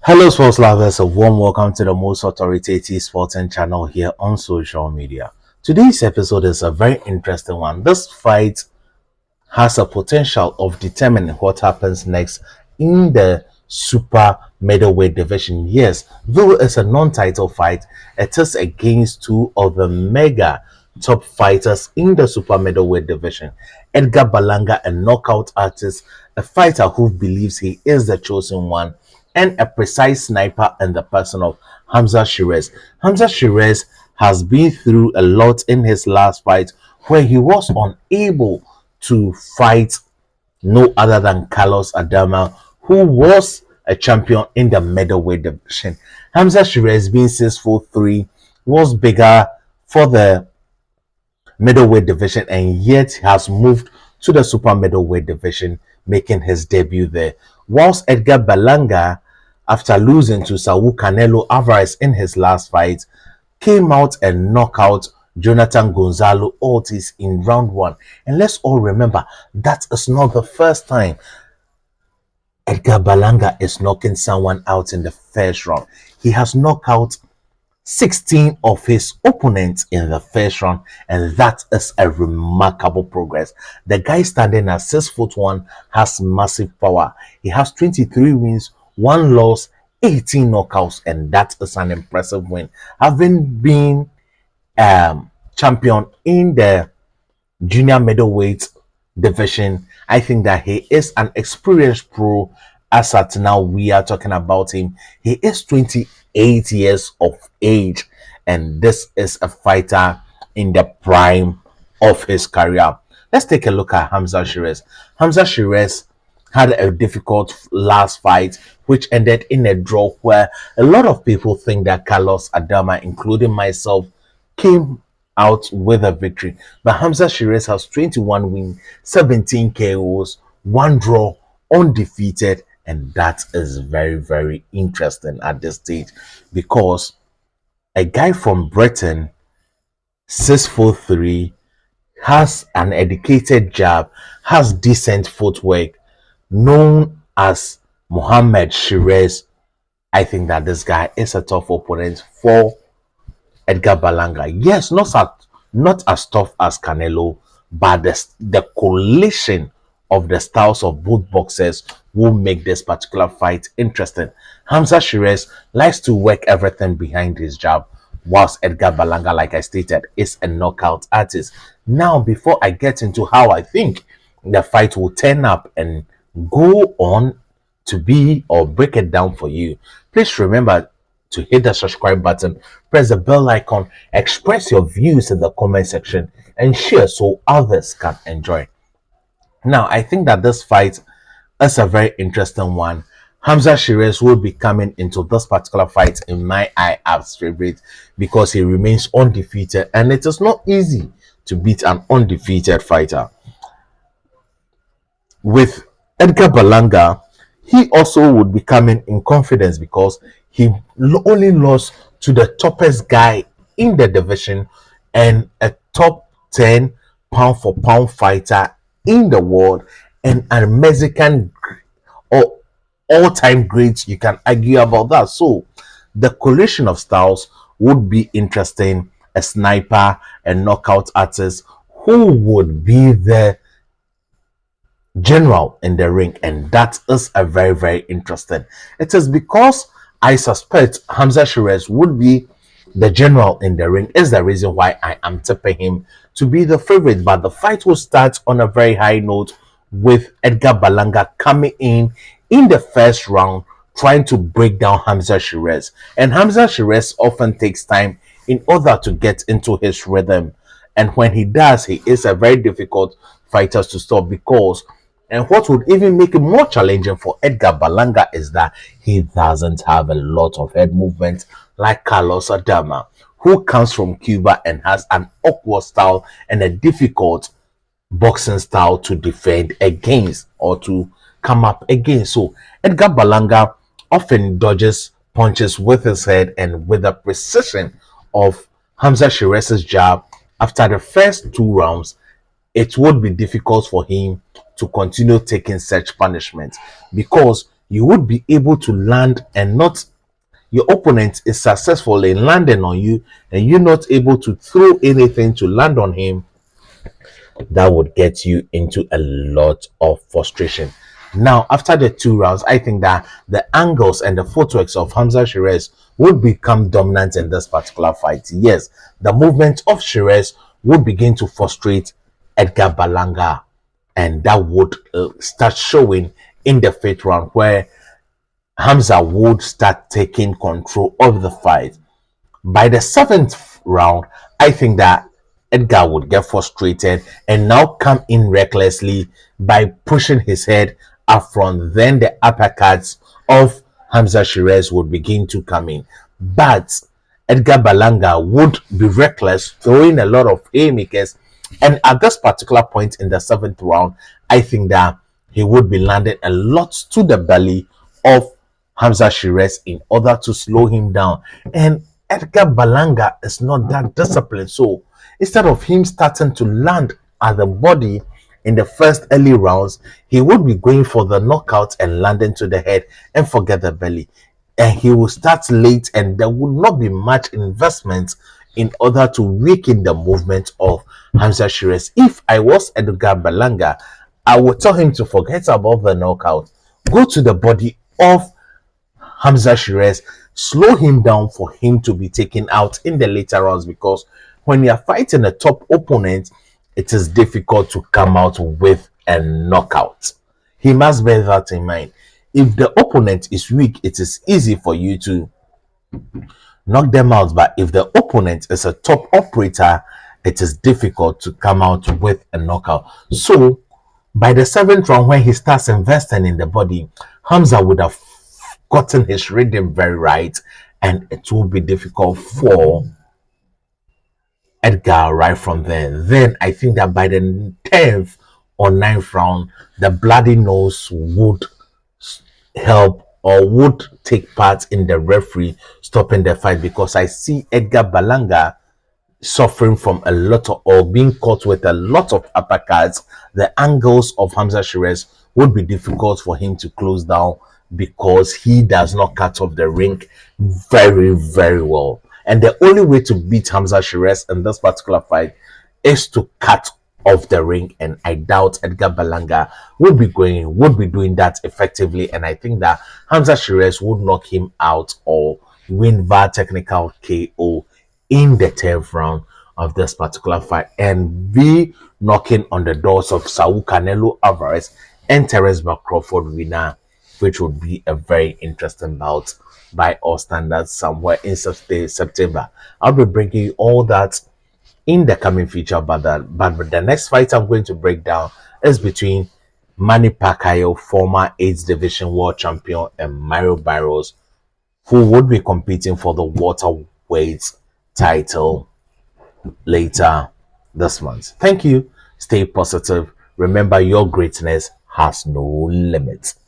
Hello, sports lovers. A warm welcome to the most authoritative sporting channel here on social media. Today's episode is a very interesting one. This fight has a potential of determining what happens next in the super middleweight division. Yes, though it's a non-title fight, it is against two of the mega top fighters in the super middleweight division. Edgar Berlanga, a knockout artist, a fighter who believes he is the chosen one, and a precise sniper in the person of Hamza Sheerez. Hamza Sheerez has been through a lot in his last fight where he was unable to fight no other than Carlos Adama, who was a champion in the middleweight division. Hamza Sheerez, being 6'3", was bigger for the middleweight division and yet has moved to the super middleweight division, making his debut there. Whilst Edgar Berlanga, after losing to Saul Canelo Alvarez in his last fight, came out and knocked out Jonathan Gonzalo Ortiz in round one. And let's all remember, that is not the first time Edgar Berlanga is knocking someone out in the first round. He has knocked out 16 of his opponents in the first round, and that is a remarkable progress. The guy standing at 6'1" has massive power. He has 23 wins, 1 loss, 18 knockouts, and that is an impressive win. Having been champion in the junior middleweight division, I think that he is an experienced pro. As at now, we are talking about him. He is 28 years of age, and this is a fighter in the prime of his career. Let's take a look at Hamza Sheerez. Hamza Sheerez had a difficult last fight, which ended in a draw where a lot of people think that Carlos Adama, including myself, came out with a victory. But Hamza Sheerez has 21 wins, 17 KOs, 1 draw, undefeated, and that is very, very interesting at this stage because a guy from Britain, 6'3", has an educated jab, has decent footwork, known as Mohammed Sheerez. I think that this guy is a tough opponent for Edgar Berlanga. Yes, not as tough as Canelo, but the collision of the styles of both boxers will make this particular fight interesting. Hamza Sheerez likes to work everything behind his jab, whilst Edgar Berlanga, like I stated, is a knockout artist. Now, before I get into how I think the fight will turn up and go on to be or break it down for you, please remember to hit the subscribe button, press the bell icon, express your views in the comment section, and share so others can enjoy. Now, I think that this fight is a very interesting one. Hamza Sheerez will be coming into this particular fight in my eye as favorite because he remains undefeated, and it is not easy to beat an undefeated fighter. With Edgar Berlanga, he also would be coming in confidence because he only lost to the toughest guy in the division and a top 10 pound for pound fighter in the world and a Mexican or all-time great. You can argue about that. So the collision of styles would be interesting. A sniper, a knockout artist, who would be the general in the ring, and that is a very, very interesting. It is because I suspect Hamza Sheerez would be the general in the ring is the reason why I am tipping him to be the favorite. But the fight will start on a very high note with Edgar Berlanga coming in the first round, trying to break down Hamza Sheerez. And Hamza Sheerez often takes time in order to get into his rhythm. And when he does, he is a very difficult fighter to stop because, and what would even make it more challenging for Edgar Berlanga is that he doesn't have a lot of head movement like Carlos Adama, who comes from Cuba and has an awkward style and a difficult boxing style to defend against or to come up against. So Edgar Berlanga often dodges punches with his head, and with the precision of Hamza Sheerez's jab, after the first 2 rounds, it would be difficult for him to continue taking such punishment because you would be able to land, and not your opponent is successful in landing on you and you're not able to throw anything to land on him. That would get you into a lot of frustration. Now, after the 2 rounds, I think that the angles and the footworks of Hamza Sheerez would become dominant in this particular fight. Yes, the movement of Sheerez would begin to frustrate Edgar Berlanga, and that would start showing in the 5th round, where Hamza would start taking control of the fight. By the 7th round, I think that Edgar would get frustrated and now come in recklessly by pushing his head up front. Then the uppercuts of Hamza Sheerez would begin to come in. But Edgar Berlanga would be reckless, throwing a lot of haymakers. And at this particular point in the 7th round, I think that he would be landing a lot to the belly of Hamza Sheerez in order to slow him down. And Edgar Berlanga is not that disciplined. So instead of him starting to land at the body in the first early rounds, he would be going for the knockout and landing to the head and forget the belly. And he will start late, and there would not be much investment in order to weaken the movement of Hamza Sheerez. If I was Edgar Berlanga, I would tell him to forget about the knockout, go to the body of Hamza Sheerez, slow him down for him to be taken out in the later rounds, because when you are fighting a top opponent, it is difficult to come out with a knockout. He must bear that in mind. If the opponent is weak, it is easy for you to knock them out. But if the opponent is a top operator, it is difficult to come out with a knockout. So by the 7th round, when he starts investing in the body, Hamza would have gotten his rhythm very right, and it will be difficult for Edgar right from there. Then I think that by the 10th or 9th round, the bloody nose would help or would take part in the referee stopping the fight, because I see Edgar Berlanga suffering from a lot of, or being caught with a lot of uppercuts. The angles of Hamza Sheerez would be difficult for him to close down, because he does not cut off the ring very, very well. And the only way to beat Hamza Sheerez in this particular fight is to cut off the ring. And I doubt Edgar Berlanga would be doing that effectively. And I think that Hamza Sheerez would knock him out or win via technical KO in the 10th round of this particular fight, and be knocking on the doors of Saul Canelo Alvarez and Terence Crawford winner, which would be a very interesting bout by all standards somewhere in September. I'll be bringing you all that in the coming future, but the next fight I'm going to break down is between Manny Pacquiao, former 8th division world champion, and Mario Barrios, who would be competing for the welterweight title later this month. Thank you. Stay positive. Remember, your greatness has no limits.